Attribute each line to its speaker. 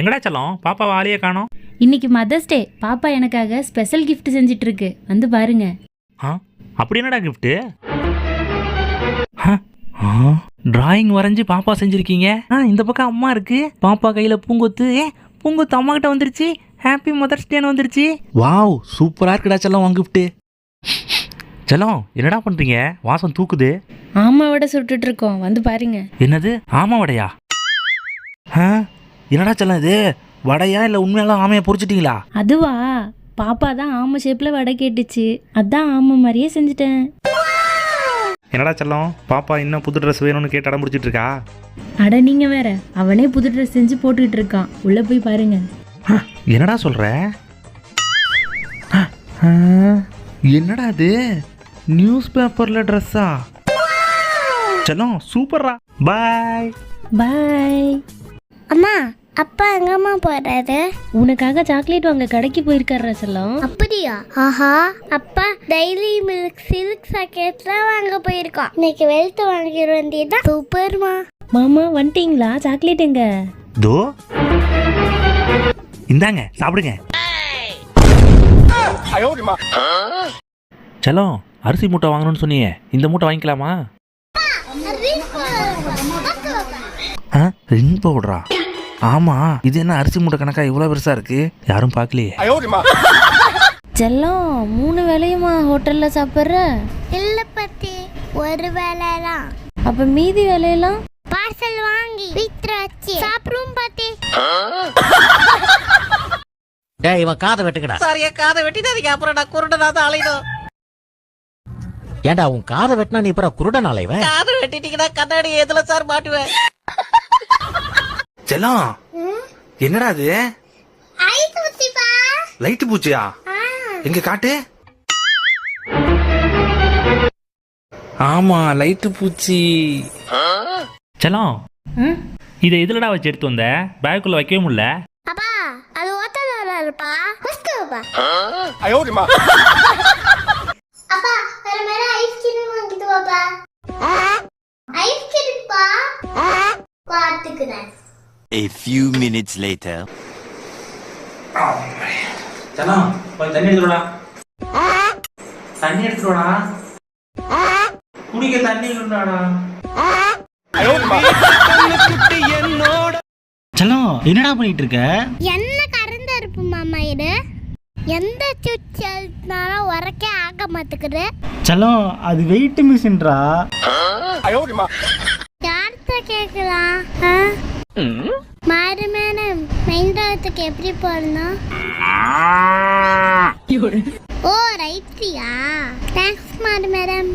Speaker 1: எங்கடா செல்லம், பாப்பா வாலியே காணோம்.
Speaker 2: இன்னைக்கு மதர்ஸ் டே. பாப்பா எனக்காக ஸ்பெஷல் gift செஞ்சிட்டு இருக்கு, வந்து பாருங்க.
Speaker 1: அப்படி என்னடா கிஃப்ட்? டிராயிங் வரைஞ்சி பாப்பா செஞ்சிருக்கீங்க. இந்த பக்கம் அம்மா இருக்கு, பாப்பா கையில பூங்கொத்து. பூங்கொத்து அம்மா கிட்ட வந்துருச்சு. ஹாப்பி மதர்ஸ் டேன்னு வந்துருச்சு. வாவ், சூப்பரா இருக்குடா செல்லம் உன் கிஃப்ட். செல்லம், என்னடா பண்றீங்க? வாசம் தூக்குது.
Speaker 2: ஆமா வடை சுட்டுட்டு இருக்கோம், வந்து பாருங்க.
Speaker 1: என்னது, ஆமா வடையா? என்னடா செல்லம் இது, வடையா இல்லை உண்மையெல்லாம் ஆமையை பொறிச்சிட்டீங்களா?
Speaker 2: அதுவா, பாப்பா தான் ஆமை ஷேப்ல வடை கேட்டுச்சு, அதான் ஆமை மாதிரியே செஞ்சுட்டேன்.
Speaker 1: என்னடா செல்லம், பாப்பா இன்னும் புது ட்ரெஸ் வேணும்னு கேட்டு அடம் பிடிச்சிட்டு இருக்கா?
Speaker 2: அட நீங்க வேற, அவனே புது ட்ரெஸ் செஞ்சு போட்டுக்கிட்டு இருக்கான், உள்ள போய் பாருங்க.
Speaker 1: என்னடா சொல்ற? என்னடா இது, நியூஸ் பேப்பர்ல ட்ரெஸ்ஸா? செல்லம் சூப்பர்ரா. பாய்
Speaker 2: பாய்.
Speaker 3: அம்மா, அப்பா எங்கம்மா போறாரு?
Speaker 2: உனக்காக சாக்லேட் வாங்க கடைக்கு போயிருக்காரு செல்லம்.
Speaker 3: அப்படியா? ஆஹா, அப்பா டெய்லி மில்க் சில்க் சாக்கெட்லாம் வாங்க போயிருக்கோம். இன்னைக்கு வெல்த் வாங்கிட வேண்டியதான். சூப்பர்மா.
Speaker 2: மாமா வந்துட்டீங்களா? சாக்லேட் எங்க?
Speaker 1: தோ இந்தாங்க, சாப்பிடுங்க. செல்லம், அரிசி மூட்டை வாங்கணும்னு சொன்னீங்க, இந்த மூட்டை வாங்கிக்கலாமா? ரிங் பவுடரா? ஆமா, இது என்ன அரிசி மூட்டை கணக்கா இவ்வளவு பெருசா இருக்கு? யாரும் பார்க்கலையே.
Speaker 2: செல்லம், 3 வேளையுமா ஹோட்டல்ல சாப்பிடுற?
Speaker 3: இல்ல பத்தி, ஒரு வேளைலாம்.
Speaker 2: அப்ப மீதி வேலையெல்லாம்
Speaker 3: பார்சல் வாங்கி வீட்ல வச்சு சாப்பிடுவோம் பாட்டி.
Speaker 4: டேய், இவன் காதை வெட்டுக்கடா.
Speaker 5: சாரியா, காதை வெட்டிடாதீங்க, அப்புறம் நான் குருடனாத அலையணும்.
Speaker 4: ஏண்டா, உன் காதை வெட்டினா நீ அப்புறம் குருடன் அலைவ?
Speaker 5: காதை வெட்டிட்டீங்கன்னா கண்ணாடி எதுல சார் மாட்டுவேன்?
Speaker 1: செல்லம், என்னடா அது?
Speaker 3: ஐஸ் ஊத்திப்பா.
Speaker 1: லைட் பூச்சியா? எங்க காட்டு. ஆமா, லைட் பூச்சி. செல்லம், இதை எதுலடா வச்சு எடுத்து வந்த? பேக்குள்ள வைக்கவே முடியல.
Speaker 3: அப்பா, அது ஓட்டல இருப்பா. வஸ்துப்பா. அப்பா, வேற மேல ஐஸ்கிரீம் வாங்கிட்டு வாப்பா. ஐஸ்கிரீம் பா. பாத்துக்கிறேன்.
Speaker 6: A few minutes later.
Speaker 1: செல்லம், போய் தண்ணி எடுத்துடா. தண்ணி எடுத்துடா. குடிக்க தண்ணி இல்லடா. செல்லம், என்னடா பண்ணிட்டு இருக்க?
Speaker 3: என்ன கறந்து இருப்பு மாமா இது? எந்த சுவிட்ச்னாலும் உரக்கே ஆக மாட்டேங்குது.
Speaker 7: செல்லம், அது வெயிட் மிஷின்ரா.
Speaker 3: யார்கிட்ட கேட்கலாம்? மாறு மேடம், மெயின் ரோட்டுக்கு எப்படி போடணும்? ஓ ரைட்ரியா? தேங்க்ஸ் மாறு மேடம்.